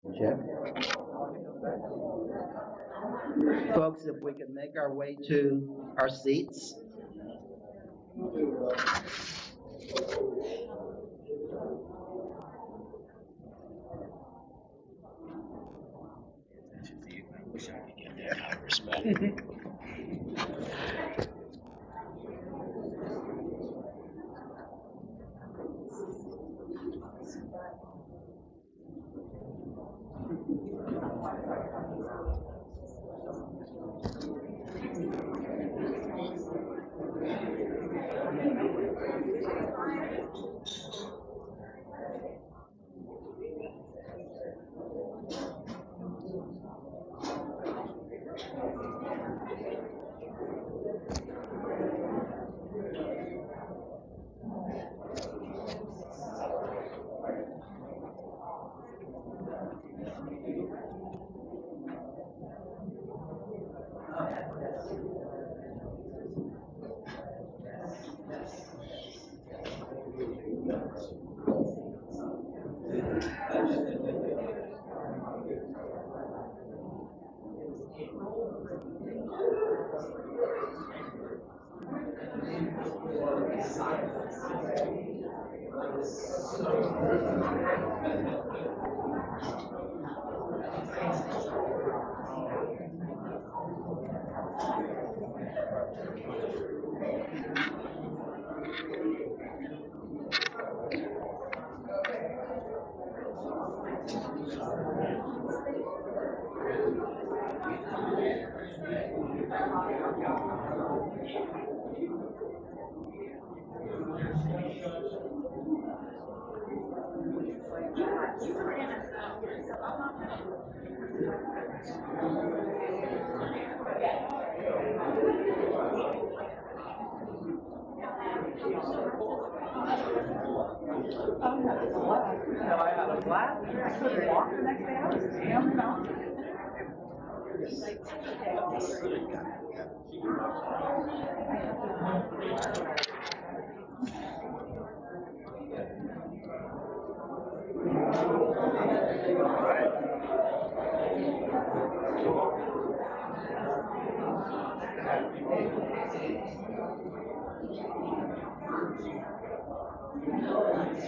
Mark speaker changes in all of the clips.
Speaker 1: Check. Folks, if we can make our way to our seats.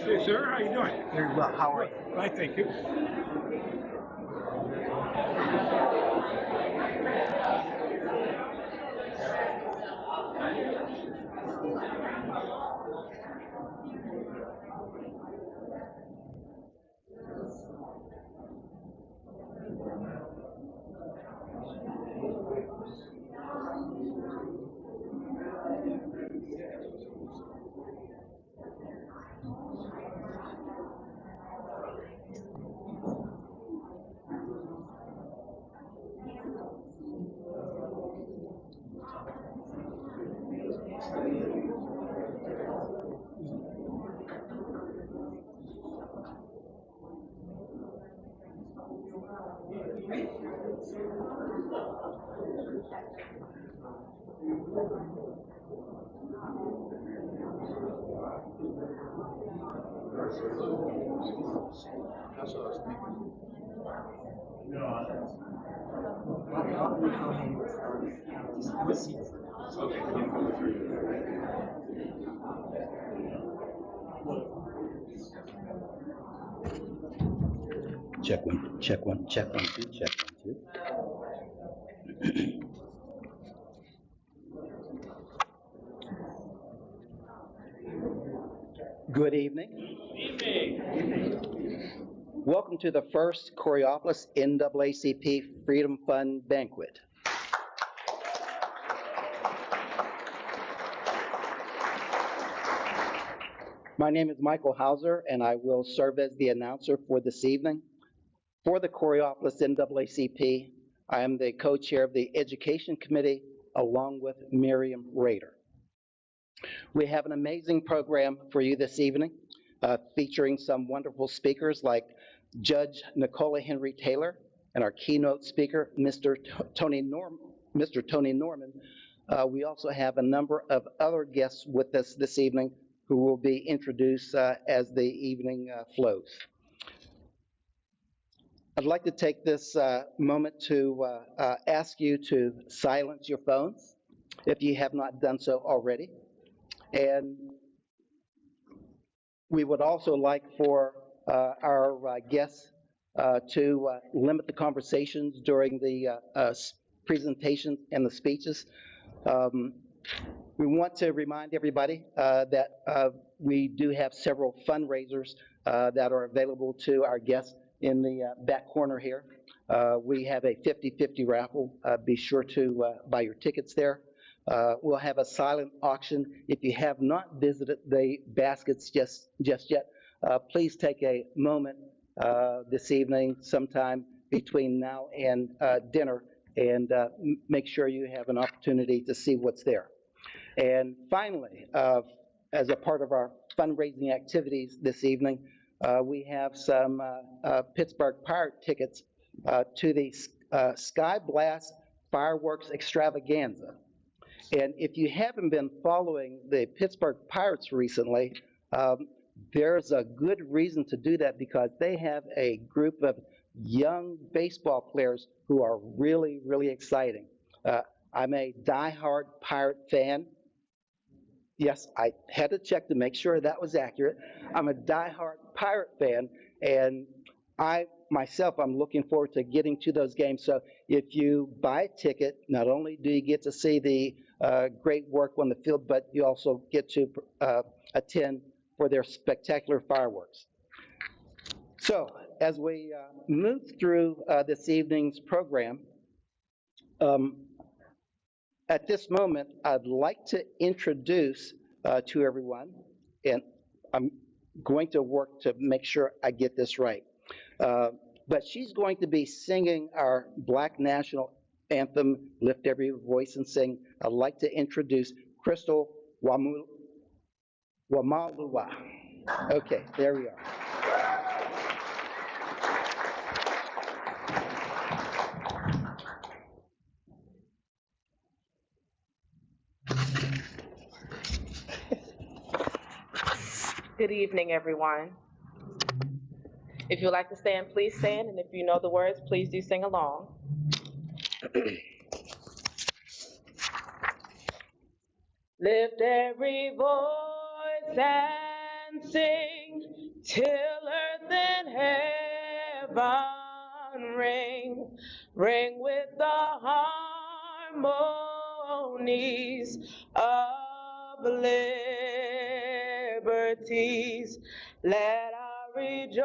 Speaker 2: Hey, sir, how you doing?
Speaker 1: Very well. How are you?
Speaker 2: Fine, thank you.
Speaker 1: Check one, check one, check one, two, check one, two. Good evening. Welcome to the first Coraopolis NAACP Freedom Fund Banquet. My name is Michael Hauser, and I will serve as the announcer for this evening. For the Coraopolis NAACP, I am the co-chair of the Education Committee, along with Miriam Rader. We have an amazing program for you this evening, featuring some wonderful speakers like Judge Nicola Henry Taylor and our keynote speaker, Mr. Tony Norman. We also have a number of other guests with us this evening who will be introduced as the evening flows. I'd like to take this moment to ask you to silence your phones if you have not done so already. And we would also like for our guests to limit the conversations during the presentations and the speeches. Um, we want to remind everybody that we do have several fundraisers that are available to our guests in the back corner here. We have a 50-50 raffle. Be sure to buy your tickets there. We'll have a silent auction. If you have not visited the baskets just yet, please take a moment this evening, sometime between now and dinner, and make sure you have an opportunity to see what's there. And finally, as a part of our fundraising activities this evening, we have some Pittsburgh Pirate tickets to the Sky Blast Fireworks Extravaganza. And if you haven't been following the Pittsburgh Pirates recently, there's a good reason to do that because they have a group of young baseball players who are really, really exciting. I'm a diehard Pirate fan. Yes, I had to check to make sure that was accurate. I'm a diehard Pirate fan, and I'm looking forward to getting to those games. So if you buy a ticket, not only do you get to see the great work on the field, but you also get to attend for their spectacular fireworks. So as we move through this evening's program, at this moment, I'd like to introduce to everyone, and I'm going to work to make sure I get this right, but she's going to be singing our Black National Anthem, Lift Every Voice and Sing. I'd like to introduce Crystal Wamalua. Okay, there we are.
Speaker 3: Good evening, everyone. If you'd like to stand, please stand, and if you know the words, please do sing along. Lift every voice and sing till earth and heaven ring, ring with the harmonies of liberties. Let our rejoicing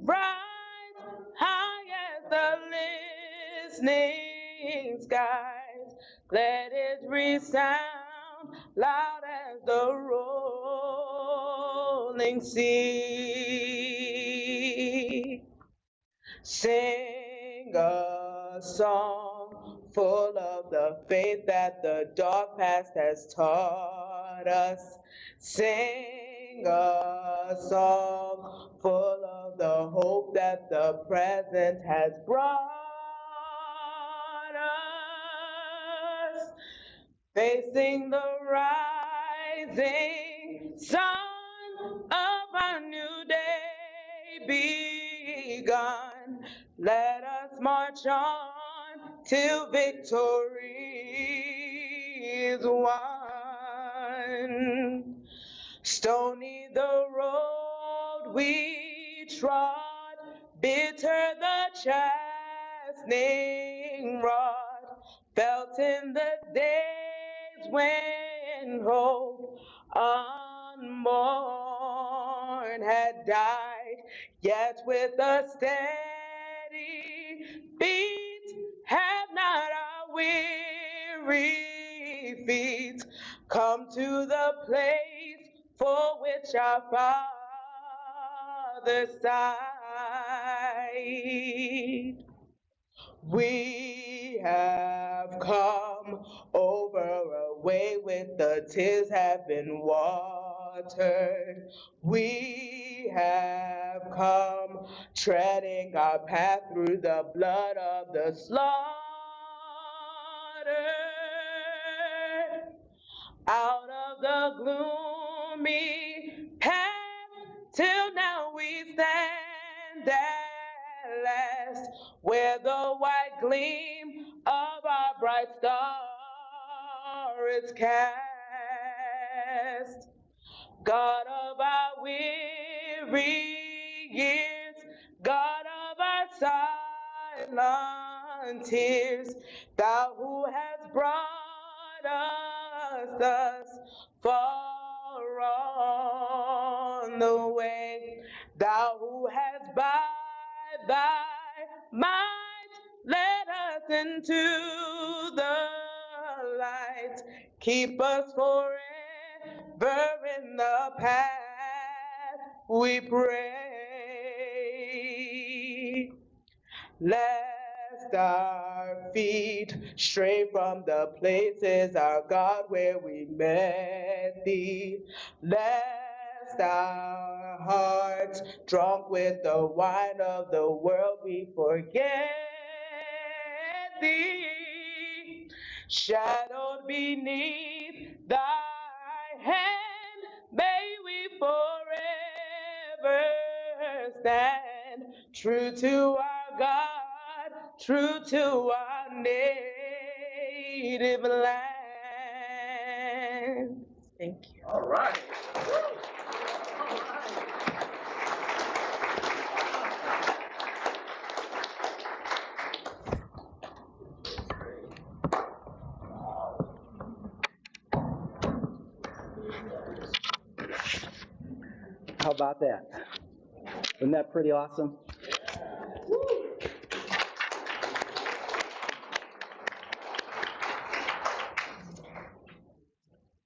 Speaker 3: rise high as the listening skies. Let it resound loud as the rolling sea. Sing a song full of the faith that the dark past has taught us. Sing a song full of the hope that the present has brought us. Facing the rising sun of a new day begun. Let us march on till victory is won. Stony the road we trod, bitter the chastening rod, felt in the days when hope unborn had died, yet with a steady beat have not our weary feet come to the place for which our fathers sighed. We have come over a way with the tears have been watered. We have come treading our path through the blood of the slaughtered. Out of the gloomy past till now we stand and at last, where the white gleam of our bright star is cast. God of our weary years, God of our silent tears, thou who hast brought us thus far on the way, thou who hast by thy might led us into the light, keep us forever in the path we pray. Lest our feet stray from the places, our God, where we met thee. Lest our hearts, drunk with the wine of the world, we forget thee. Shadowed beneath thy hand, may we forever stand, true to our God, true to our native land. Thank you.
Speaker 2: All right.
Speaker 1: How about that? Isn't that pretty awesome?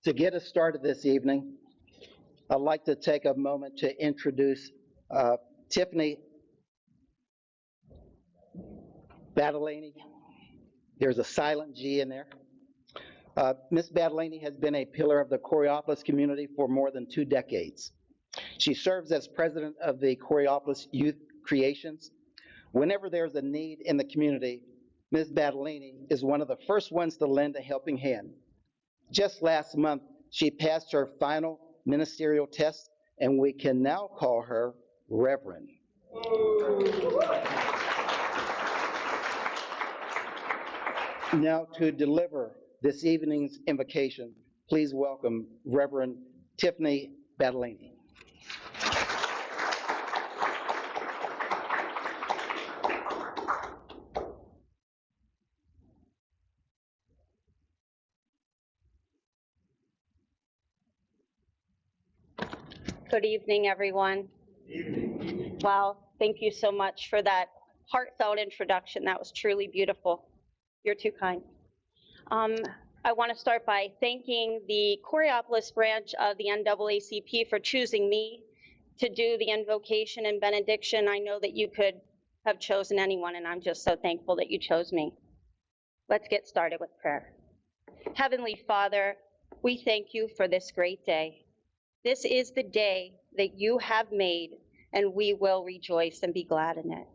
Speaker 1: To get us started this evening, I'd like to take a moment to introduce Tiffany Battalaney. There's a silent G in there. Ms. Battalaney has been a pillar of the Coraopolis community for more than 2 decades. She serves as president of the Coraopolis Youth Creations. Whenever there's a need in the community, Ms. Battalaney is one of the first ones to lend a helping hand. Just last month, she passed her final ministerial test, and we can now call her Reverend. Now, to deliver this evening's invocation, please welcome Reverend Tiffany Battalaney.
Speaker 4: Good evening, everyone. Wow, thank you so much for that heartfelt introduction. That was truly beautiful. You're too kind. I want to start by thanking the Coraopolis branch of the NAACP for choosing me to do the invocation and benediction. I know that you could have chosen anyone, and I'm just so thankful that you chose me. Let's get started with prayer. Heavenly Father, we thank you for this great day. This is the day that you have made, and we will rejoice and be glad in it.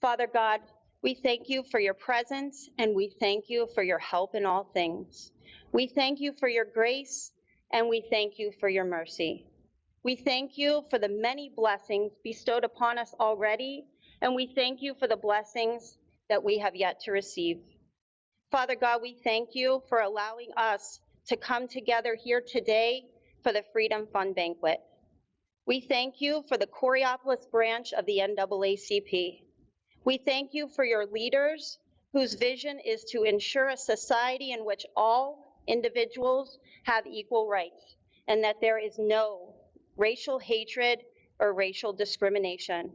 Speaker 4: Father God, we thank you for your presence, and we thank you for your help in all things. We thank you for your grace, and we thank you for your mercy. We thank you for the many blessings bestowed upon us already, and we thank you for the blessings that we have yet to receive. Father God, we thank you for allowing us to come together here today for the Freedom Fund Banquet. We thank you for the Coraopolis branch of the NAACP. We thank you for your leaders whose vision is to ensure a society in which all individuals have equal rights and that there is no racial hatred or racial discrimination.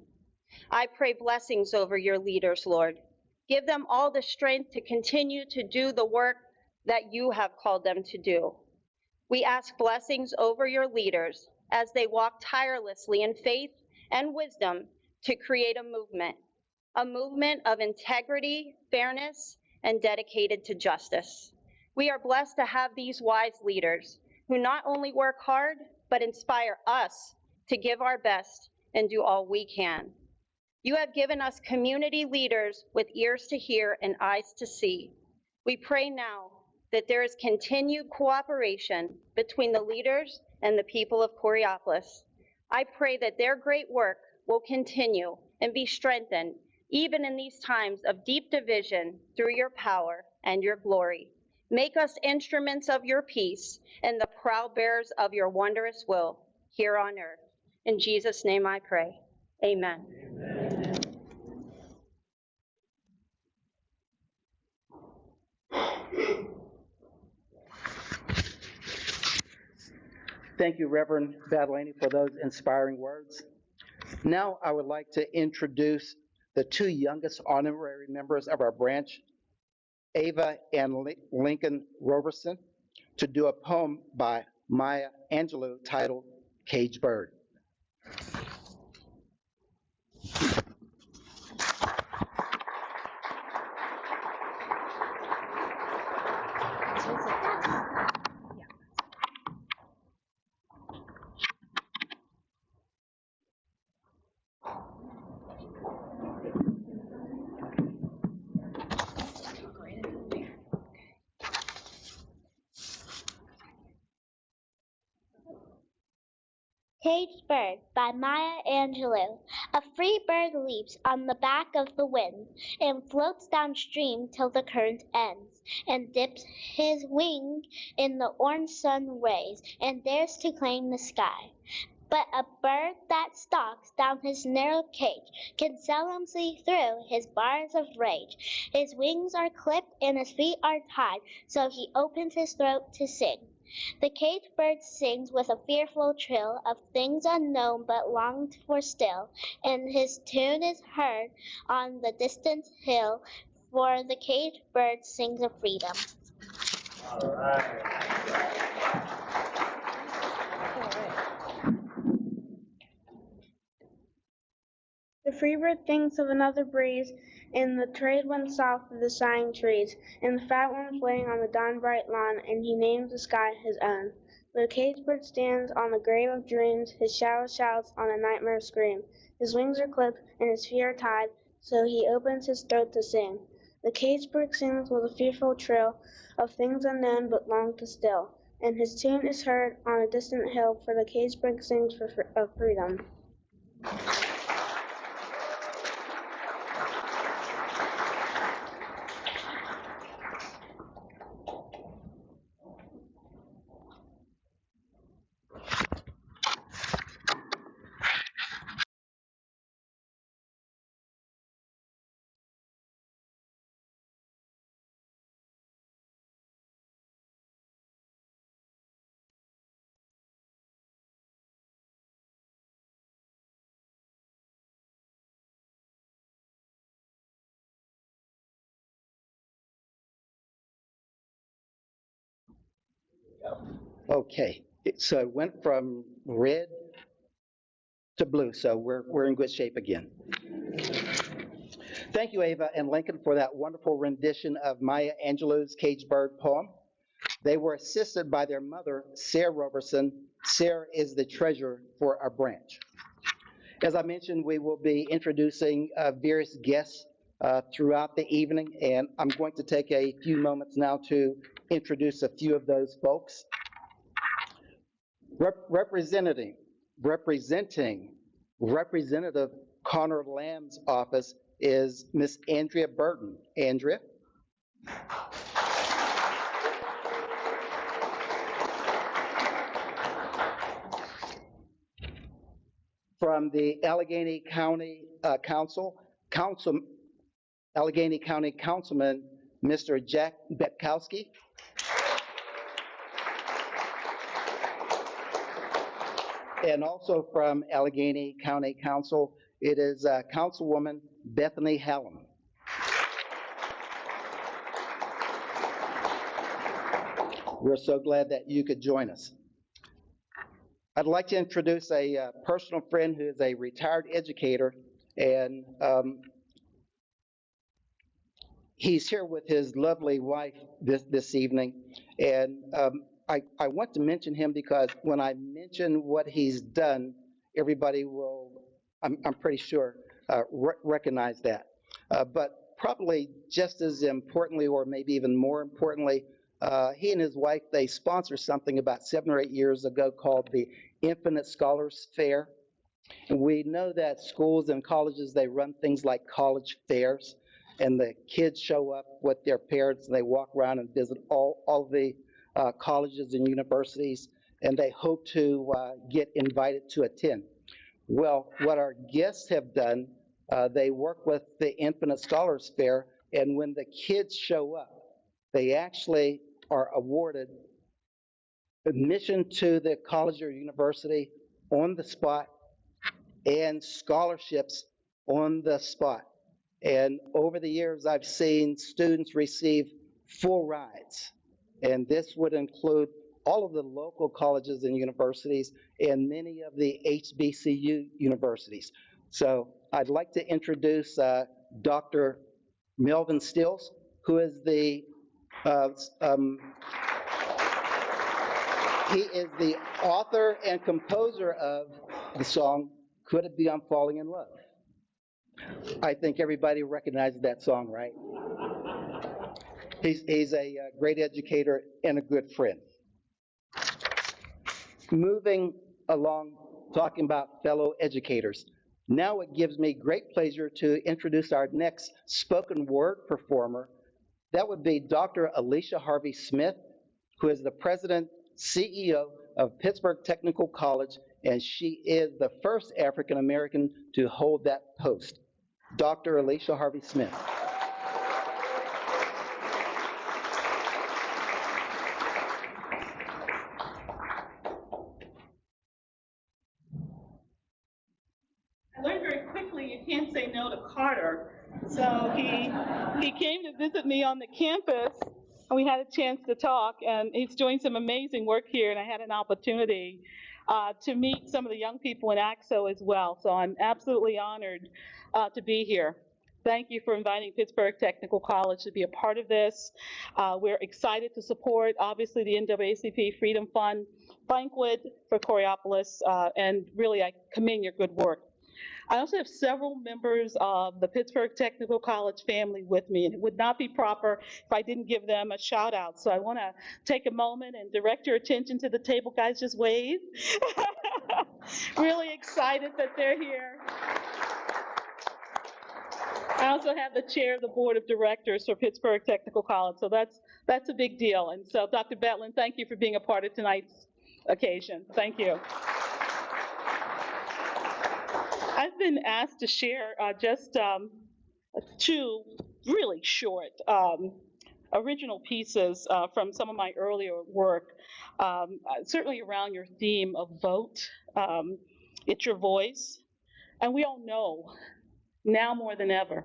Speaker 4: I pray blessings over your leaders, Lord. Give them all the strength to continue to do the work that you have called them to do. We ask blessings over your leaders as they walk tirelessly in faith and wisdom to create a movement of integrity, fairness, and dedicated to justice. We are blessed to have these wise leaders who not only work hard, but inspire us to give our best and do all we can. You have given us community leaders with ears to hear and eyes to see. We pray now that there is continued cooperation between the leaders and the people of Coraopolis. I pray that their great work will continue and be strengthened, even in these times of deep division, through your power and your glory. Make us instruments of your peace and the proud bearers of your wondrous will here on earth. In Jesus' name I pray. Amen.
Speaker 1: Thank you, Reverend Badlaney, for those inspiring words. Now I would like to introduce the two youngest honorary members of our branch, Ava and Lincoln Roberson, to do a poem by Maya Angelou titled Cage Bird.
Speaker 5: Caged Bird by Maya Angelou. A free bird leaps on the back of the wind and floats downstream till the current ends, and dips his wing in the orange sun rays and dares to claim the sky. But a bird that stalks down his narrow cage can seldom see through his bars of rage. His wings are clipped and his feet are tied, so he opens his throat to sing. The caged bird sings with a fearful trill of things unknown but longed for still, and his tune is heard on the distant hill, for the caged bird sings of freedom.
Speaker 2: All right.
Speaker 6: The free bird thinks of another breeze, and the trade wind south of the sighing trees, and the fat one playing on the dawn-bright lawn, and he names the sky his own. The caged bird stands on the grave of dreams, his shadow shouts on a nightmare scream. His wings are clipped, and his feet are tied, so he opens his throat to sing. The caged bird sings with a fearful trill of things unknown but long to still, and his tune is heard on a distant hill, for the caged bird sings of freedom.
Speaker 1: Okay, so it went from red to blue, so we're in good shape again. Thank you, Ava and Lincoln, for that wonderful rendition of Maya Angelou's Caged Bird poem. They were assisted by their mother, Sarah Roberson. Sarah is the treasurer for our branch. As I mentioned, we will be introducing various guests throughout the evening, and I'm going to take a few moments now to introduce a few of those folks. Representing Representative Connor Lamb's office is Miss Andrea Burton. Andrea? From the Allegheny County Allegheny County Councilman, Mr. Jack Betkowski. And also from Allegheny County Council, it is Councilwoman Bethany Hallam. We're so glad that you could join us. I'd like to introduce a personal friend who is a retired educator, and he's here with his lovely wife this evening. And I want to mention him because when I mention what he's done, everybody will, I'm pretty sure, recognize that. But probably just as importantly, or maybe even more importantly, he and his wife, they sponsored something about 7 or 8 years ago called the Infinite Scholars Fair. And we know that schools and colleges, they run things like college fairs, and the kids show up with their parents, and they walk around and visit all the colleges and universities, and they hope to get invited to attend. Well, what our guests have done, they work with the Infinite Scholars Fair, and when the kids show up, they actually are awarded admission to the college or university on the spot and scholarships on the spot. And over the years, I've seen students receive full rides. And this would include all of the local colleges and universities and many of the HBCU universities. So I'd like to introduce Dr. Melvin Stills, who is the he is the author and composer of the song, Could It Be I'm Falling in Love? I think everybody recognizes that song, right? He's a great educator and a good friend. Moving along, talking about fellow educators. Now it gives me great pleasure to introduce our next spoken word performer. That would be Dr. Alicia Harvey Smith, who is the president, CEO of Pittsburgh Technical College, and she is the first African American to hold that post. Dr. Alicia Harvey Smith.
Speaker 7: I learned very quickly you can't say no to Carter. So he came to visit me on the campus, and we had a chance to talk, and he's doing some amazing work here, and I had an opportunity to meet some of the young people in AXO as well. So I'm absolutely honored to be here. Thank you for inviting Pittsburgh Technical College to be a part of this. We're excited to support, obviously, the NAACP Freedom Fund, Banquet for Coraopolis, and really I commend your good work. I also have several members of the Pittsburgh Technical College family with me, and it would not be proper if I didn't give them a shout out. So I want to take a moment and direct your attention to the table. Guys, just wave. Really excited that they're here. I also have the chair of the board of directors for Pittsburgh Technical College, so that's a big deal. And so, Dr. Betlin, thank you for being a part of tonight's occasion. Thank you. I've been asked to share just two really short original pieces from some of my earlier work, certainly around your theme of vote. It's your voice. And we all know, now more than ever,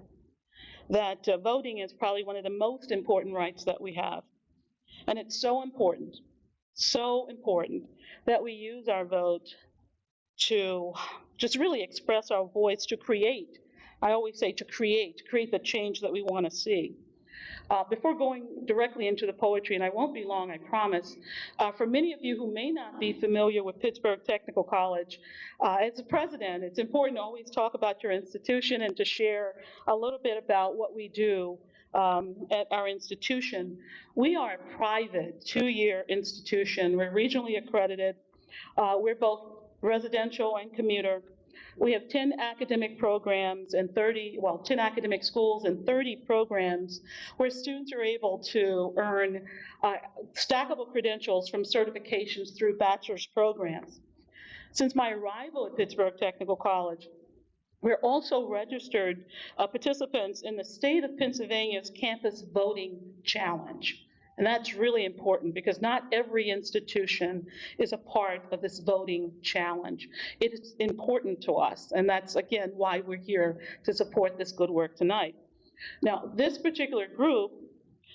Speaker 7: that voting is probably one of the most important rights that we have. And it's so important that we use our vote to just really express our voice, to create. I always say to create the change that we want to see. Before going directly into the poetry, and I won't be long, I promise, for many of you who may not be familiar with Pittsburgh Technical College, as a president, it's important to always talk about your institution and to share a little bit about what we do at our institution. We are a private two-year institution. We're regionally accredited. We're both residential and commuter. We have 10 academic programs and 10 academic schools and 30 programs where students are able to earn stackable credentials from certifications through bachelor's programs. Since my arrival at Pittsburgh Technical College, we're also registered participants in the state of Pennsylvania's Campus Voting Challenge. And that's really important because not every institution is a part of this voting challenge. It is important to us, and that's, again, why we're here to support this good work tonight. Now, this particular group,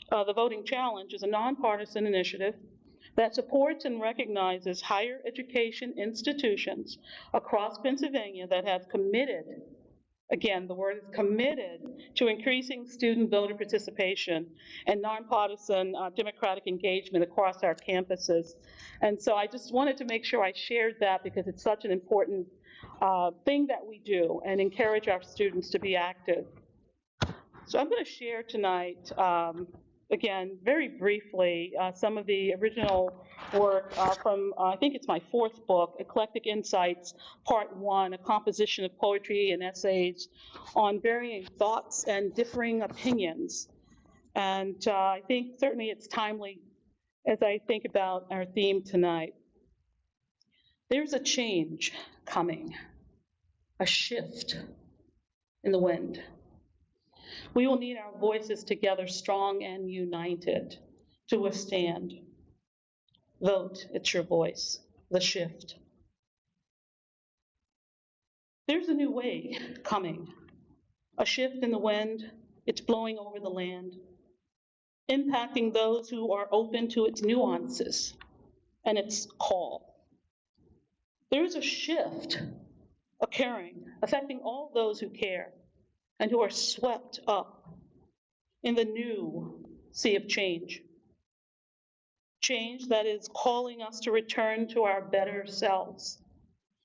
Speaker 7: the Voting Challenge, is a nonpartisan initiative that supports and recognizes higher education institutions across Pennsylvania that have committed, again, the word is committed, to increasing student voter participation and nonpartisan democratic engagement across our campuses. And so I just wanted to make sure I shared that because it's such an important thing that we do and encourage our students to be active. So I'm going to share tonight again, very briefly, some of the original work from, I think it's my fourth book, Eclectic Insights, Part 1, a composition of poetry and essays on varying thoughts and differing opinions. And I think certainly it's timely as I think about our theme tonight. There's a change coming, a shift in the wind. We will need our voices together, strong and united, to withstand. Vote, it's your voice, the shift. There's a new wave coming, a shift in the wind. It's blowing over the land, impacting those who are open to its nuances and its call. There's a shift occurring, affecting all those who care and who are swept up in the new sea of change. Change that is calling us to return to our better selves,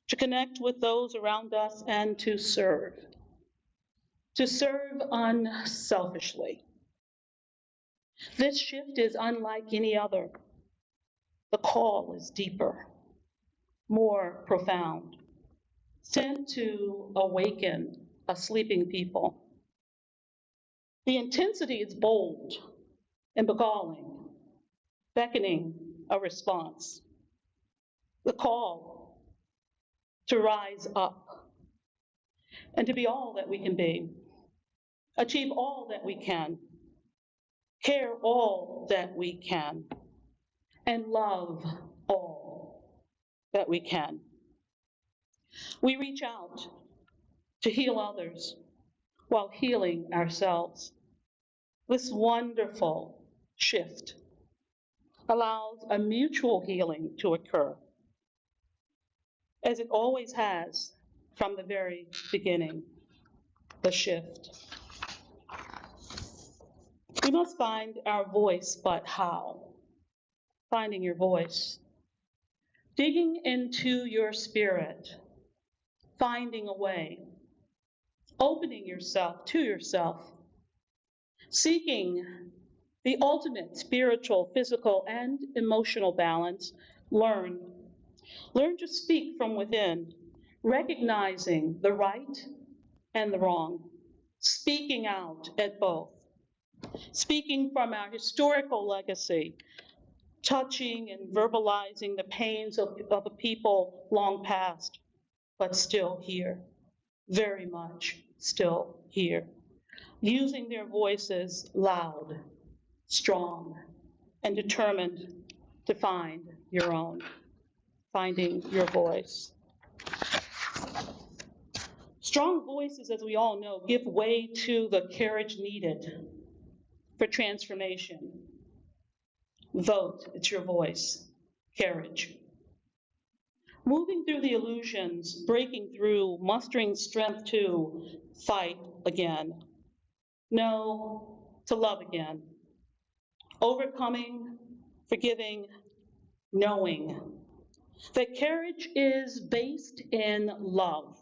Speaker 7: to connect with those around us and to serve unselfishly. This shift is unlike any other. The call is deeper, more profound, sent to awaken a sleeping people. The intensity is bold and beguiling, beckoning a response. The call to rise up and to be all that we can be, achieve all that we can, care all that we can, and love all that we can. We reach out to heal others while healing ourselves. This wonderful shift allows a mutual healing to occur, as it always has from the very beginning, the shift. We must find our voice, but how? Finding your voice. Digging into your spirit, finding a way, opening yourself to yourself, seeking the ultimate spiritual, physical, and emotional balance. Learn to speak from within, recognizing the right and the wrong, speaking out at both, speaking from our historical legacy, touching and verbalizing the pains of a people long past, but still here, very much still here, using their voices loud, strong, and determined to find your own, finding your voice. Strong voices, as we all know, give way to the courage needed for transformation. Vote, it's your voice, courage. Moving through the illusions, breaking through, mustering strength to fight again. No, to love again. Overcoming, forgiving, knowing that courage is based in love.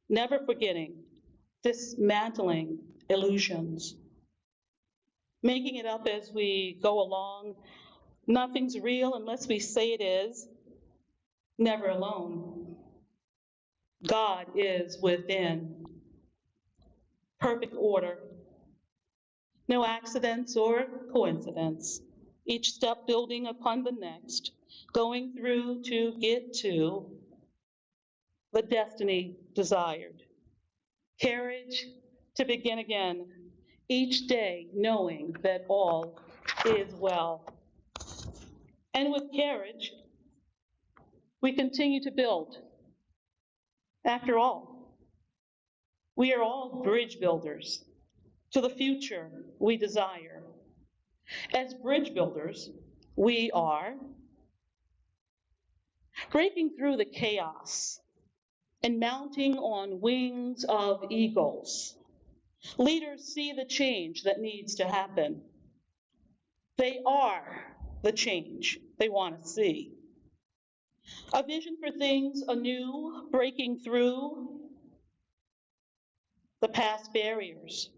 Speaker 7: Never forgetting, dismantling illusions. Making it up as we go along. Nothing's real unless we say it is. Never alone. God is within. Perfect order. No accidents or coincidence. Each step building upon the next, going through to get to the destiny desired. Courage to begin again, each day knowing that all is well. And with courage, we continue to build. After all, we are all bridge builders to the future we desire. As bridge builders, we are breaking through the chaos and mounting on wings of eagles. Leaders see the change that needs to happen. They are the change they want to see. A vision for things anew, breaking through the past barriers,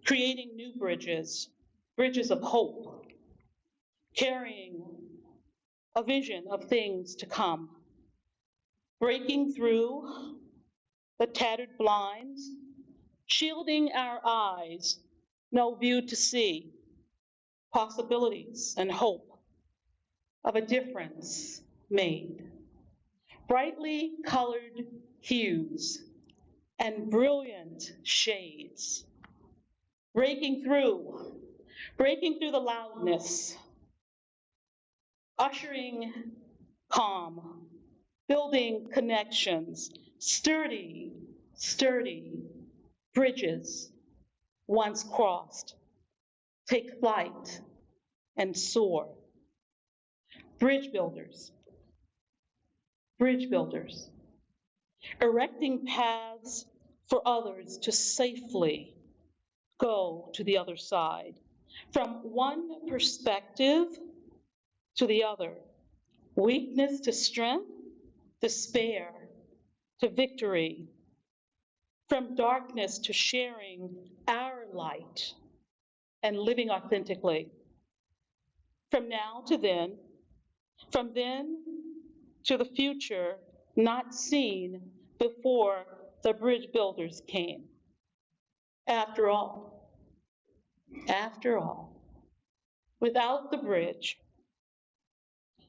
Speaker 7: creating new bridges, bridges of hope, carrying a vision of things to come, breaking through the tattered blinds, shielding our eyes, no view to see, possibilities and hope of a difference made. Brightly colored hues and brilliant shades, breaking through the loudness, ushering calm, building connections, sturdy bridges once crossed, take flight and soar. Bridge builders, erecting paths for others to safely go to the other side, from one perspective to the other, weakness to strength, despair to victory, from darkness to sharing our light and living authentically, from now to then, from then to the future not seen before the bridge builders came. After all, without the bridge,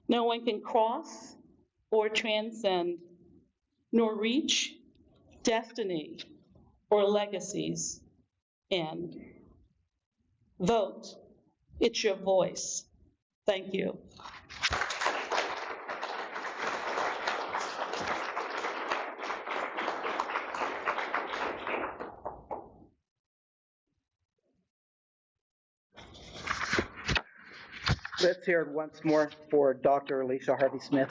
Speaker 7: no one can cross or transcend, nor reach destiny or legacies end. Vote, it's your voice. Thank you.
Speaker 1: Let's hear it once more for Dr. Alicia Harvey-Smith.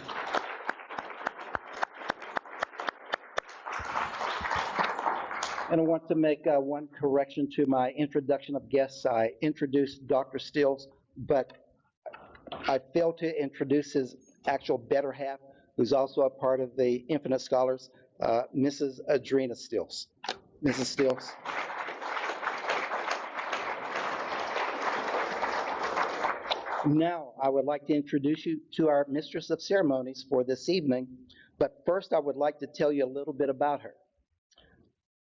Speaker 1: And I want to make one correction to my introduction of guests. I introduced Dr. Stills, but I failed to introduce his actual better half, who's also a part of the Infinite Scholars, Mrs. Adrena Stills. Mrs. Stills. Now, I would like to introduce you to our Mistress of Ceremonies for this evening, but first I would like to tell you a little bit about her.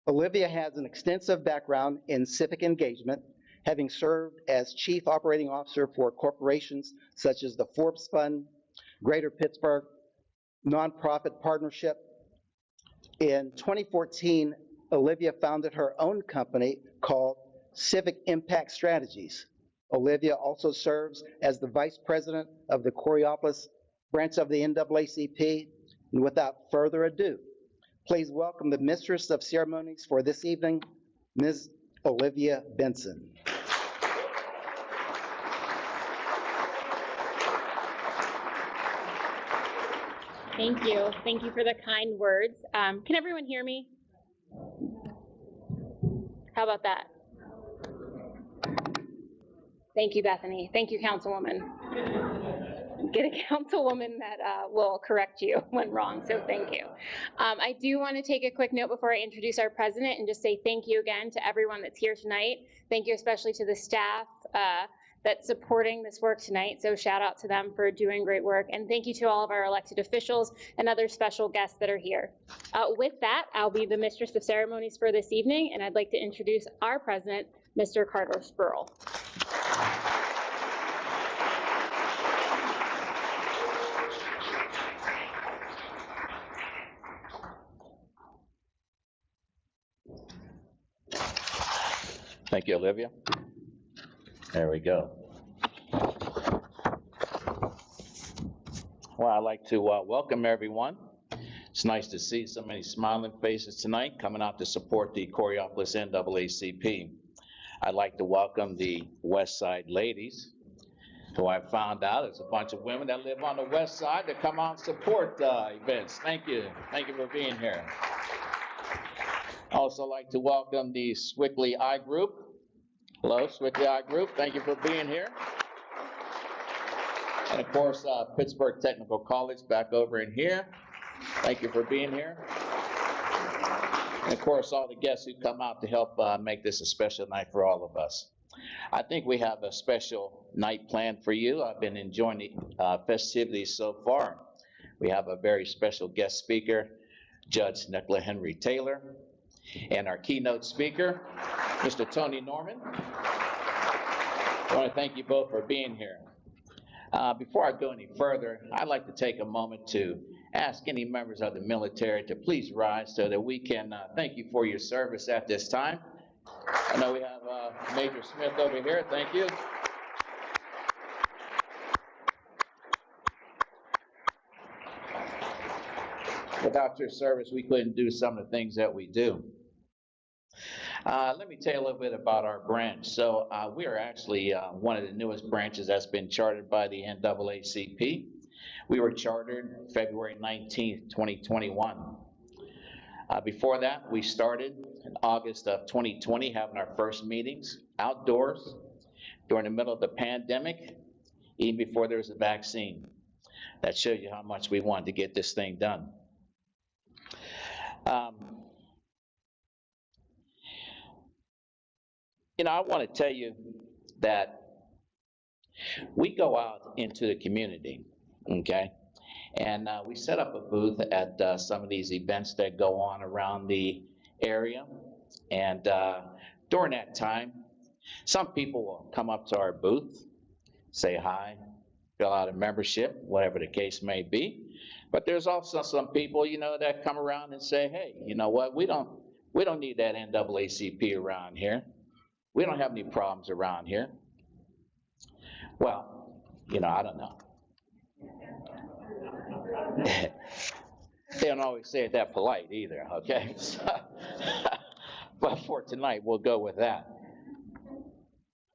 Speaker 1: Olivia has an extensive background in civic engagement, having served as Chief Operating Officer for corporations such as the Forbes Fund, Greater Pittsburgh Nonprofit Partnership. In 2014, Olivia founded her own company called Civic Impact Strategies. Olivia also serves as the Vice President of the Coraopolis branch of the NAACP. And without further ado, please welcome the Mistress of Ceremonies for this evening, Ms. Olivia Benson.
Speaker 8: Thank you. Thank you for the kind words. Can everyone hear me? How about that? Thank you, Bethany. Thank you, Councilwoman. Get a councilwoman that will correct you when wrong, so thank you. I do want to take a quick note before I introduce our president and just say thank you again to everyone that's here tonight. Thank you especially to the staff that's supporting this work tonight, so shout out to them for doing great work. And thank you to all of our elected officials and other special guests that are here. With that, I'll be the Mistress of Ceremonies for this evening, and I'd like to introduce our president, Mr. Carter Spurl.
Speaker 2: Thank you, Olivia. There we go. Well, I'd like to welcome everyone. It's nice to see so many smiling faces tonight coming out to support the Coraopolis NAACP. I'd like to welcome the West Side ladies, who I found out is a bunch of women that live on the West Side that come out and support events. Thank you. Thank you for being here. Also like to welcome the Swickley I Group. Hello, Swickley I Group. Thank you for being here. And of course, Pittsburgh Technical College back over in here. Thank you for being here. And of course, all the guests who come out to help make this a special night for all of us. I think we have a special night planned for you. I've been enjoying the festivities so far. We have a very special guest speaker, Judge Nicola Henry Taylor, and our keynote speaker, Mr. Tony Norman. I want to thank you both for being here. Before I go any further, I'd like to take a moment to ask any members of the military to please rise so that we can thank you for your service at this time. I know we have Major Smith over here. Thank you. Without your service, we couldn't do some of the things that we do. Let me tell you a little bit about our branch. So we are actually one of the newest branches that's been chartered by the NAACP. We were chartered February 19th, 2021. Before that, we started in August of 2020 having our first meetings outdoors during the middle of the pandemic, even before there was a vaccine. That shows you how much we wanted to get this thing done. I want to tell you that we go out into the community, okay? And we set up a booth at some of these events that go on around the area. And during that time, some people will come up to our booth, say hi, fill out a membership, whatever the case may be. But there's also some people, that come around and say, hey, you know what, we don't need that NAACP around here. We don't have any problems around here. Well, I don't know. They don't always say it that polite either, okay? But for tonight, we'll go with that.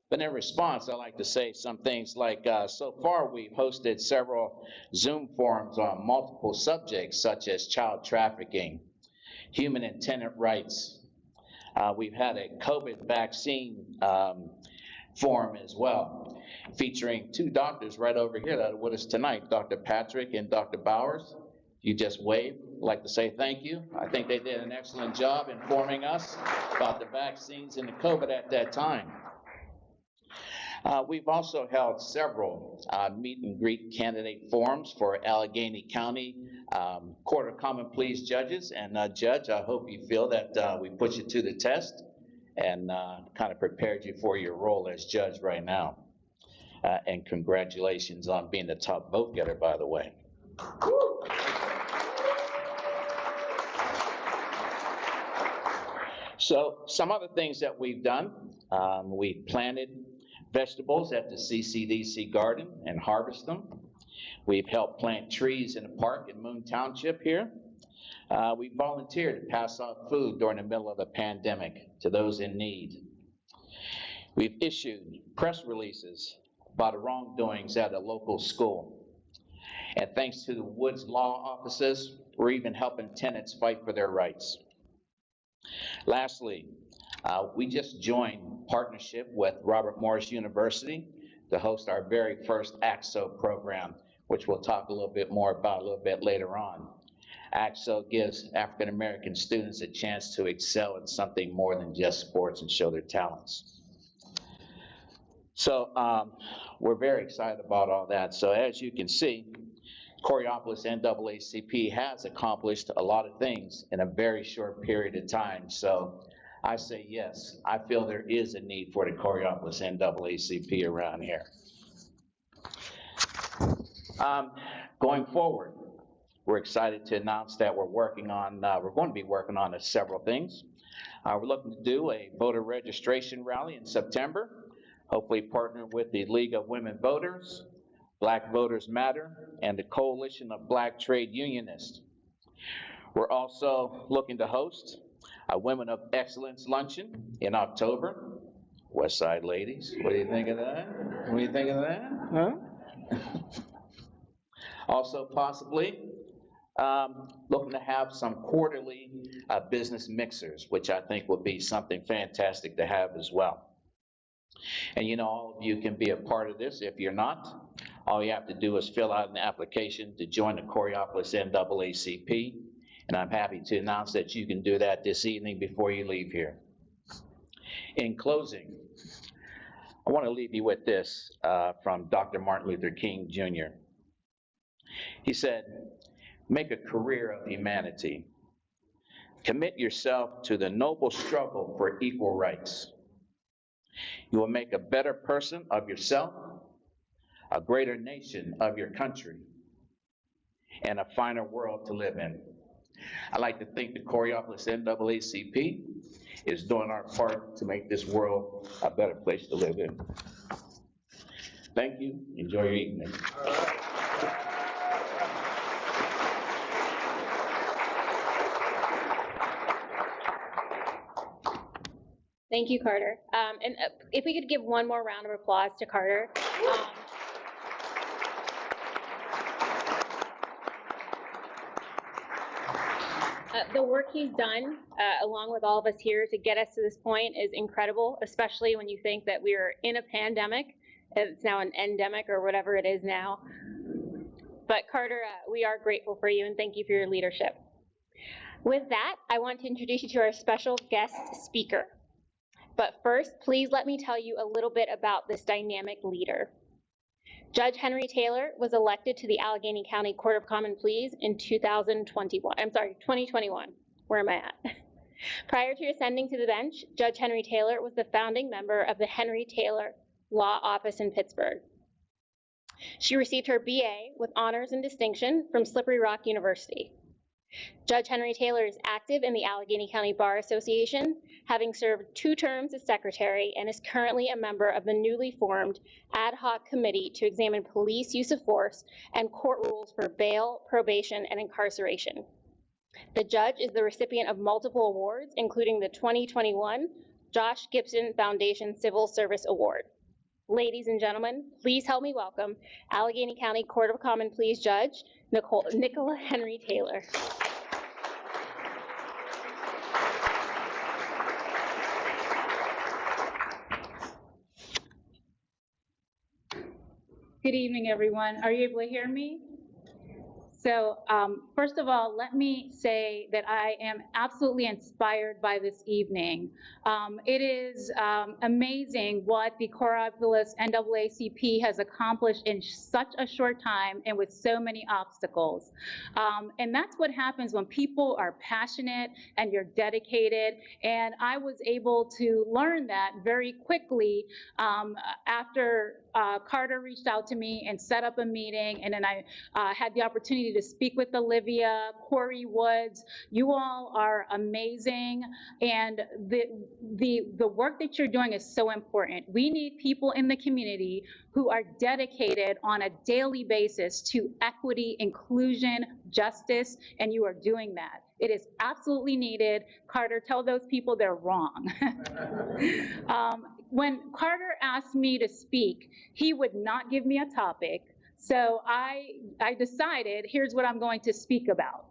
Speaker 2: But in response, I like to say some things like, so far we've hosted several Zoom forums on multiple subjects such as child trafficking, human and tenant rights. We've had a COVID vaccine forum as well, featuring two doctors right over here that are with us tonight, Dr. Patrick and Dr. Bowers. You just wave. I'd like to say thank you. I think they did an excellent job informing us about the vaccines and the COVID at that time. We've also held several meet and greet candidate forums for Allegheny County Court of Common Pleas judges. And Judge, I hope you feel that we put you to the test and kind of prepared you for your role as judge right now. And congratulations on being the top vote getter, by the way. So some other things that we've done, we've planted vegetables at the CCDC garden and harvest them. We've helped plant trees in a park in Moon Township here. We volunteered to pass out food during the middle of the pandemic to those in need. We've issued press releases about the wrongdoings at a local school. And thanks to the Woods law offices, we're even helping tenants fight for their rights. Lastly, we just joined partnership with Robert Morris University to host our very first ACSO program, which we'll talk a little bit more about a little bit later on. ACSO gives African American students a chance to excel in something more than just sports and show their talents. So we're very excited about all that. So as you can see, Coraopolis NAACP has accomplished a lot of things in a very short period of time. So I say yes, I feel there is a need for the Coraopolis NAACP around here. Going forward, we're excited to announce that we're going to be working on several things. We're looking to do a voter registration rally in September, hopefully partner with the League of Women Voters, Black Voters Matter, and the Coalition of Black Trade Unionists. We're also looking to host a Women of Excellence luncheon in October. West Side ladies, what do you think of that? What do you think of that? Huh? Also possibly looking to have some quarterly business mixers, which I think would be something fantastic to have as well. And all of you can be a part of this. If you're not, all you have to do is fill out an application to join the Coraopolis NAACP, and I'm happy to announce that you can do that this evening before you leave here. In closing, I want to leave you with this from Dr. Martin Luther King Jr. He said, "Make a career of humanity. Commit yourself to the noble struggle for equal rights. You will make a better person of yourself, a greater nation of your country, and a finer world to live in." I'd like to think the Coraopolis NAACP is doing our part to make this world a better place to live in. Thank you. Enjoy your evening.
Speaker 8: Thank you, Carter. And if we could give one more round of applause to Carter. The work he's done, along with all of us here to get us to this point is incredible, especially when you think that we are in a pandemic. It's now an endemic or whatever it is now. But Carter, we are grateful for you and thank you for your leadership. With that, I want to introduce you to our special guest speaker. But first, please let me tell you a little bit about this dynamic leader. Judge Henry Taylor was elected to the Allegheny County Court of Common Pleas in 2021. Where am I at? Prior to ascending to the bench, Judge Henry Taylor was the founding member of the Henry Taylor Law Office in Pittsburgh. She received her BA with honors and distinction from Slippery Rock University. Judge Henry Taylor is active in the Allegheny County Bar Association, having served 2 terms as secretary, and is currently a member of the newly formed ad hoc committee to examine police use of force and court rules for bail, probation, and incarceration. The judge is the recipient of multiple awards, including the 2021 Josh Gibson Foundation Civil Service Award. Ladies and gentlemen, please help me welcome Allegheny County Court of Common Pleas Judge Nicola Henry Taylor.
Speaker 9: Good evening, everyone. Are you able to hear me? So first of all, let me say that I am absolutely inspired by this evening. It is amazing what the Coraopolis NAACP has accomplished in such a short time and with so many obstacles. And that's what happens when people are passionate and you're dedicated. And I was able to learn that very quickly after Carter reached out to me and set up a meeting, and then I had the opportunity to speak with Olivia, Corey Woods. You all are amazing, and the work that you're doing is so important. We need people in the community who are dedicated on a daily basis to equity, inclusion, justice, and you are doing that. It is absolutely needed. Carter, tell those people they're wrong. When Carter asked me to speak, he would not give me a topic. So I decided, here's what I'm going to speak about.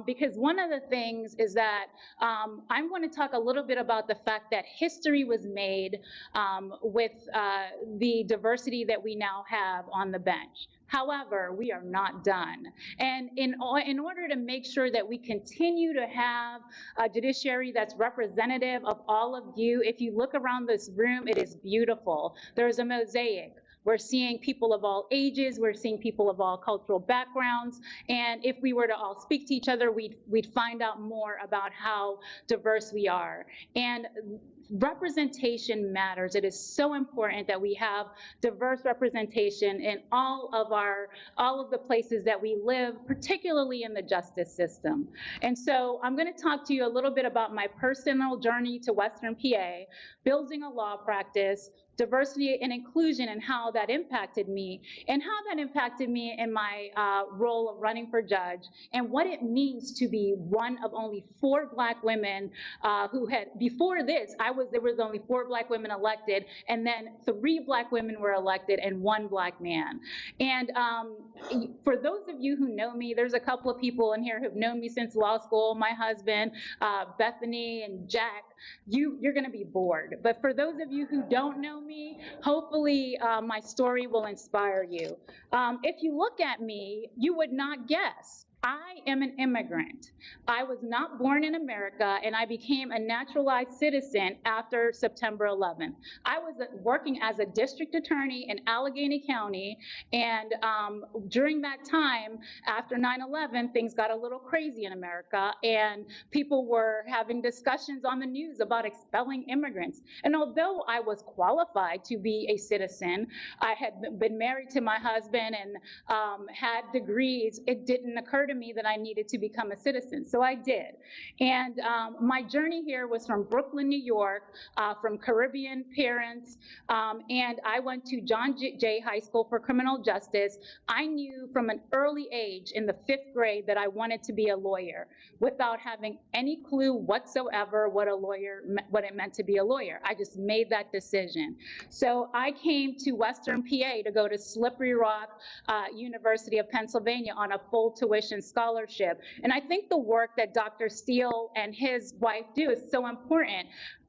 Speaker 9: Because one of the things is that I'm going to talk a little bit about the fact that history was made with the diversity that we now have on the bench. However, we are not done. And in order to make sure that we continue to have a judiciary that's representative of all of you, if you look around this room, it is beautiful. There's a mosaic. We're seeing people of all ages, we're seeing people of all cultural backgrounds, and if we were to all speak to each other, we'd find out more about how diverse we are. And representation matters. It is so important that we have diverse representation in all of the places that we live, particularly in the justice system. And so I'm going to talk to you a little bit about my personal journey to Western PA, building a law practice, diversity and inclusion, and how that impacted me, and how that impacted me in my role of running for judge, and what it means to be one of only 4 Black women who had, before this, there was only 4 Black women elected, and then 3 Black women were elected and 1 Black man. And for those of you who know me, there's a couple of people in here who've known me since law school, my husband, Bethany and Jack. You're going to be bored. But for those of you who don't know me, hopefully my story will inspire you. If you look at me, you would not guess I am an immigrant. I was not born in America, and I became a naturalized citizen after September 11th. I was working as a district attorney in Allegheny County, and during that time, after 9/11, things got a little crazy in America, and people were having discussions on the news about expelling immigrants. And although I was qualified to be a citizen, I had been married to my husband and had degrees, it didn't occur to me that I needed to become a citizen, so I did. And my journey here was from Brooklyn, New York, from Caribbean parents, and I went to John Jay High School for Criminal Justice. I knew from an early age in the 5th grade that I wanted to be a lawyer without having any clue whatsoever what it meant to be a lawyer. I just made that decision. So I came to Western PA to go to Slippery Rock University of Pennsylvania on a full tuition scholarship. And I think the work that Dr. Steele and his wife do is so important.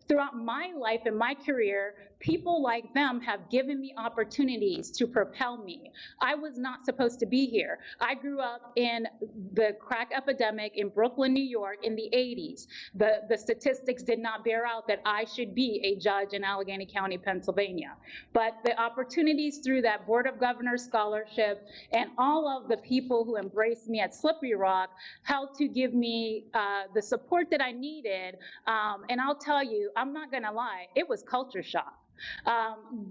Speaker 9: Throughout my life and my career, people like them have given me opportunities to propel me. I was not supposed to be here. I grew up in the crack epidemic in Brooklyn, New York in the 80s. The statistics did not bear out that I should be a judge in Allegheny County, Pennsylvania. But the opportunities through that Board of Governors scholarship and all of the people who embraced me at Slippery Rock helped to give me the support that I needed. And I'll tell you, I'm not gonna lie, it was culture shock.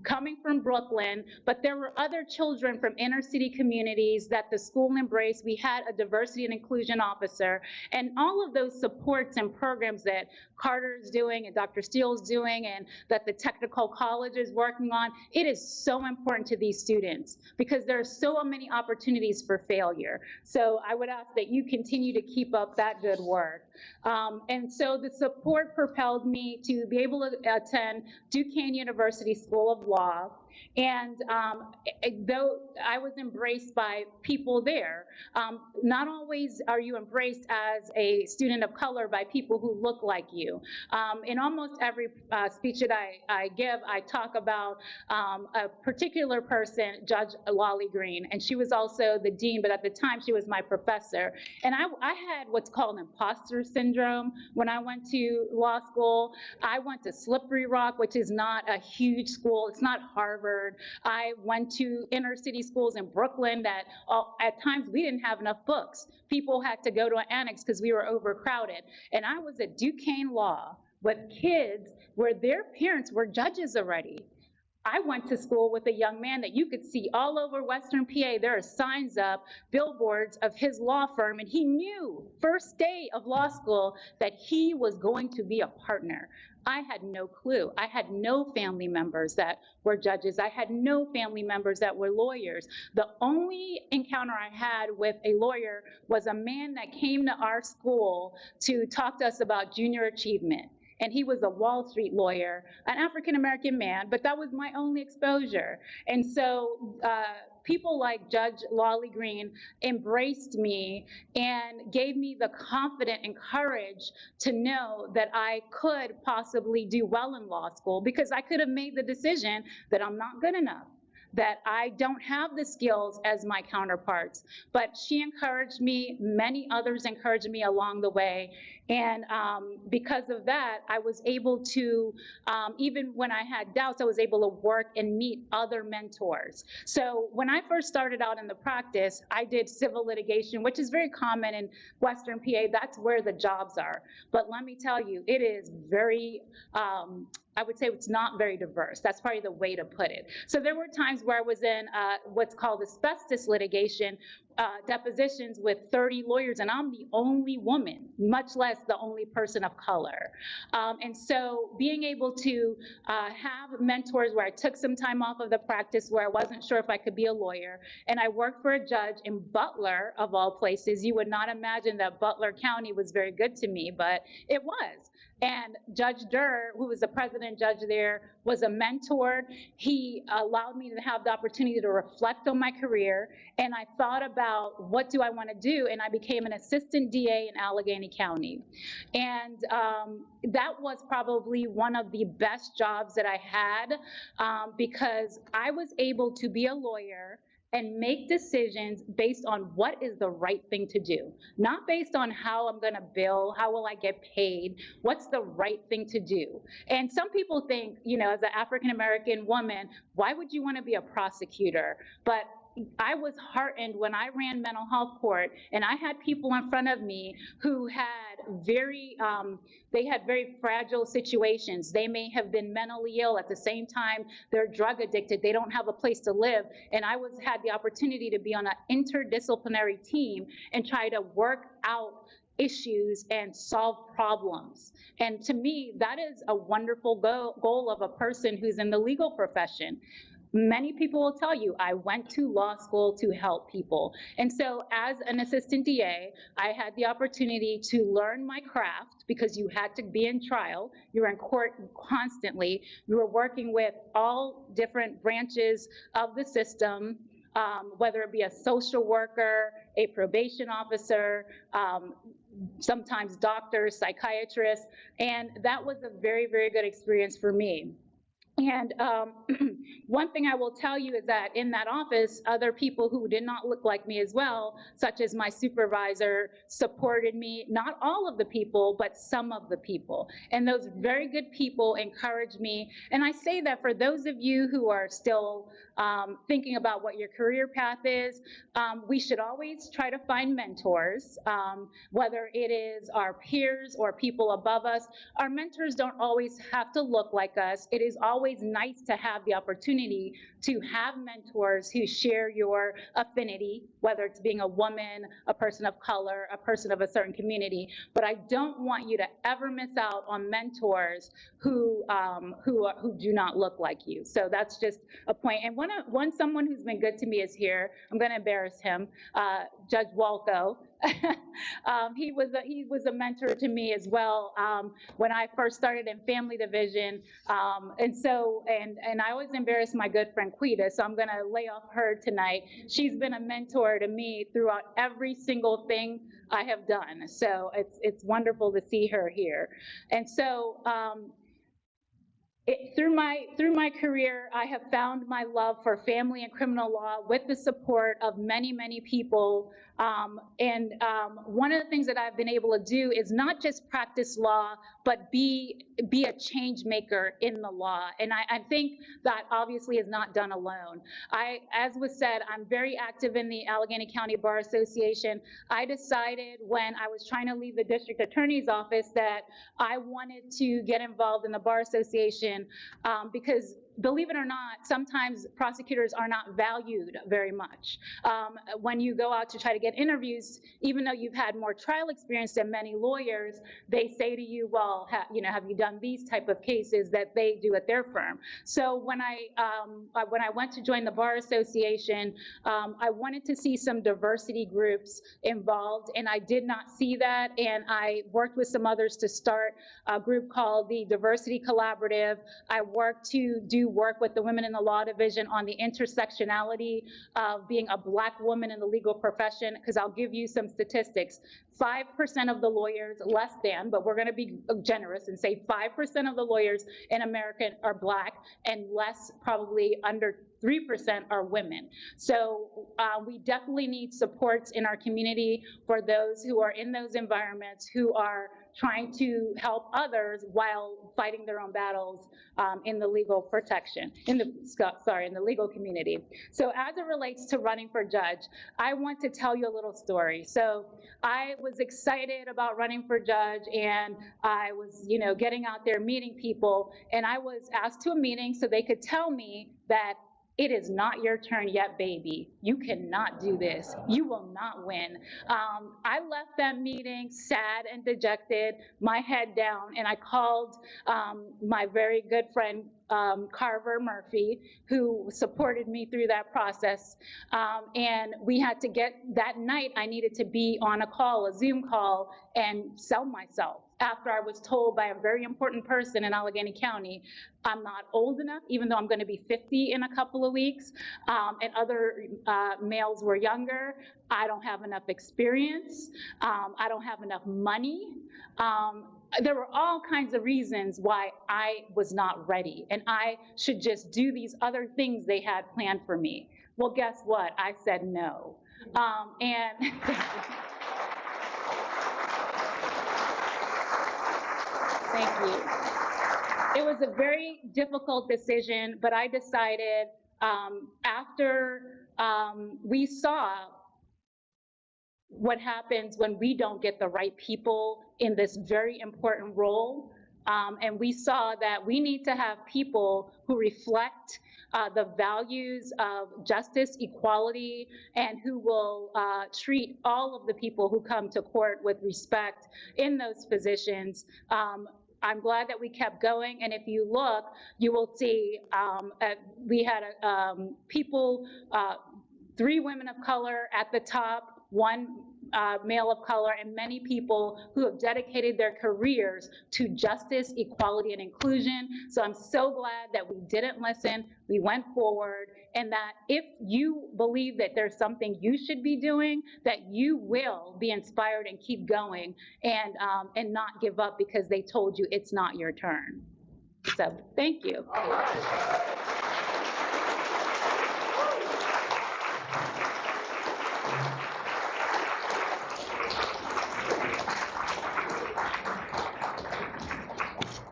Speaker 9: Coming from Brooklyn, but there were other children from inner city communities that the school embraced. We had a diversity and inclusion officer, and all of those supports and programs that Carter is doing and Dr. Steele is doing and that the technical college is working on, it is so important to these students because there are so many opportunities for failure. So I would ask that you continue to keep up that good work. And so the support propelled me to be able to attend Duquesne University School of Law. And though I was embraced by people there, not always are you embraced as a student of color by people who look like you. In almost every speech that I give, I talk about a particular person, Judge Lolly Green, and she was also the dean, but at the time she was my professor. And I had what's called imposter syndrome when I went to law school. I went to Slippery Rock, which is not a huge school. It's not Harvard. I went to inner city schools in Brooklyn that at times we didn't have enough books. People had to go to an annex because we were overcrowded. And I was at Duquesne Law with kids where their parents were judges already. I went to school with a young man that you could see all over Western PA. There are signs up, billboards of his law firm, and he knew first day of law school that he was going to be a partner. I had no clue. I had no family members that were judges. I had no family members that were lawyers. The only encounter I had with a lawyer was a man that came to our school to talk to us about junior achievement. And he was a Wall Street lawyer, an African-American man, but that was my only exposure. And so people like Judge Lolly Green embraced me and gave me the confidence and courage to know that I could possibly do well in law school, because I could have made the decision that I'm not good enough, that I don't have the skills as my counterparts. But she encouraged me, many others encouraged me along the way. And because of that, I was able to, even when I had doubts, I was able to work and meet other mentors. So when I first started out in the practice, I did civil litigation, which is very common in Western PA. That's where the jobs are. But let me tell you, it is very, I would say it's not very diverse. That's probably the way to put it. So there were times where I was in what's called asbestos litigation, depositions with 30 lawyers, and I'm the only woman, much less the only person of color. And so being able to have mentors where I took some time off of the practice where I wasn't sure if I could be a lawyer, and I worked for a judge in Butler, of all places. You would not imagine that Butler County was very good to me, but it was. And Judge Durr, who was the president judge there, was a mentor. He allowed me to have the opportunity to reflect on my career. And I thought about, what do I want to do? And I became an assistant DA in Allegheny County. And that was probably one of the best jobs that I had, because I was able to be a lawyer and make decisions based on what is the right thing to do, not based on how I'm going to bill, how will I get paid, what's the right thing to do. And some people think, as an African American woman, why would you want to be a prosecutor? But I was heartened when I ran mental health court and I had people in front of me who had they had very fragile situations. They may have been mentally ill at the same time they're drug addicted. They don't have a place to live. And I had the opportunity to be on an interdisciplinary team and try to work out issues and solve problems. And to me, that is a wonderful goal of a person who's in the legal profession. Many people will tell you, I went to law school to help people. And so as an assistant DA, I had the opportunity to learn my craft because you had to be in trial. You were in court constantly. You were working with all different branches of the system, whether it be a social worker, a probation officer, sometimes doctors, psychiatrists. And that was a very, very good experience for me. And one thing I will tell you is that in that office, other people who did not look like me as well, such as my supervisor, supported me, not all of the people, but some of the people. And those very good people encouraged me. And I say that for those of you who are still thinking about what your career path is, we should always try to find mentors, whether it is our peers or people above us. Our mentors don't always have to look like us. It is always nice to have the opportunity to have mentors who share your affinity, whether it's being a woman, a person of color, a person of a certain community. But I don't want you to ever miss out on mentors who do not look like you. So that's just a point. And someone who's been good to me is here. I'm going to embarrass him, Judge Walco. He was a mentor to me as well when I first started in family division. And I always embarrass my good friend Quita, so I'm going to lay off her tonight. She's been a mentor to me throughout every single thing I have done. So it's wonderful to see her here. And so through my career, I have found my love for family and criminal law with the support of many, many people. One of the things that I've been able to do is not just practice law, but be a change maker in the law. And I think that obviously is not done alone. As was said, I'm very active in the Allegheny County Bar Association. I decided when I was trying to leave the district attorney's office that I wanted to get involved in the Bar Association because, believe it or not, sometimes prosecutors are not valued very much. When you go out to try to get interviews, even though you've had more trial experience than many lawyers, they say to you, well, have you done these type of cases that they do at their firm? So when I went to join the Bar Association, I wanted to see some diversity groups involved, and I did not see that, and I worked with some others to start a group called the Diversity Collaborative. I worked to do work with the Women in the Law Division on the intersectionality of being a Black woman in the legal profession, because I'll give you some statistics. 5% of the lawyers, less than, but we're going to be generous and say 5% of the lawyers in America are Black, and less, probably under 3% are women. So we definitely need supports in our community for those who are in those environments who are trying to help others while fighting their own battles in the legal protection, in the legal community. So as it relates to running for judge, I want to tell you a little story. So I was excited about running for judge, and I was, getting out there meeting people, and I was asked to a meeting so they could tell me that it is not your turn yet, baby. You cannot do this. You will not win. I left that meeting sad and dejected, my head down, and I called my very good friend, Carver Murphy, who supported me through that process. And we had to that night, I needed to be on a call, a Zoom call, and sell myself after I was told by a very important person in Allegheny County, I'm not old enough, even though I'm going to be 50 in a couple of weeks, and other males were younger. I don't have enough experience. I don't have enough money. There were all kinds of reasons why I was not ready, and I should just do these other things they had planned for me. Well, guess what? I said no. And thank you. It was a very difficult decision, but I decided after we saw what happens when we don't get the right people in this very important role, and we saw that we need to have people who reflect the values of justice, equality, and who will treat all of the people who come to court with respect in those positions. I'm glad that we kept going, and if you look, you will see we had people, 3 women of color at the top, 1 male of color, and many people who have dedicated their careers to justice, equality, and inclusion. So I'm so glad that we didn't listen, we went forward, and that if you believe that there's something you should be doing, that you will be inspired and keep going and not give up because they told you it's not your turn. So thank you.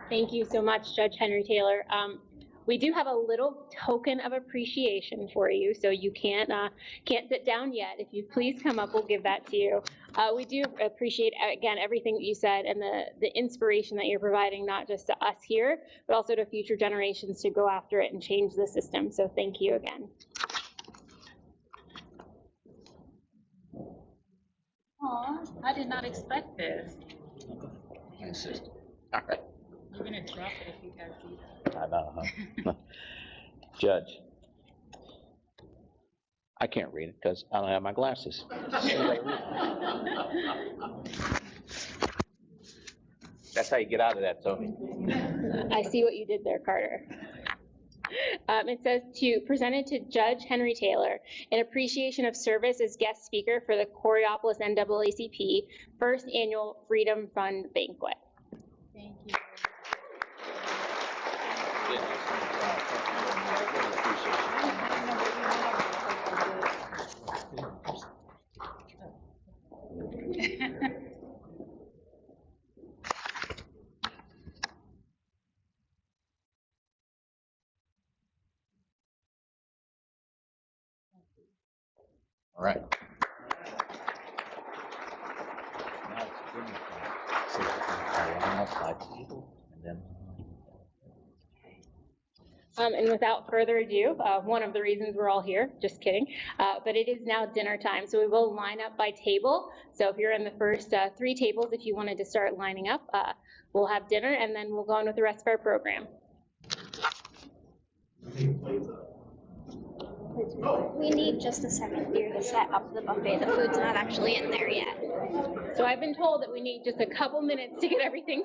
Speaker 8: Thank you so much, Judge Henry Taylor. We do have a little token of appreciation for you, so you can't sit down yet. If you please come up, we'll give that to you. We do appreciate, again, everything that you said and the inspiration that you're providing, not just to us here, but also to future generations to go after it and change the system. So thank you again.
Speaker 9: Aw, I did not expect this.
Speaker 2: All right.
Speaker 9: You're gonna drop it if you guys see that.
Speaker 2: I know, huh? Judge, I can't read it because I don't have my glasses. That's how you get out of that, Toby.
Speaker 8: I see what you did there, Carter. It says to present it to Judge Henry Taylor in appreciation of service as guest speaker for the Coraopolis NAACP First Annual Freedom Fund Banquet.
Speaker 9: Thank you.
Speaker 2: All right.
Speaker 8: And without further ado, one of the reasons we're all here, just kidding, but it is now dinner time, so we will line up by table. So if you're in the first 3 tables, if you wanted to start lining up, we'll have dinner and then we'll go on with the rest of our program.
Speaker 5: We need just a second here to set up the buffet. The food's not actually in there yet.
Speaker 8: So I've been told that we need just a couple minutes to get everything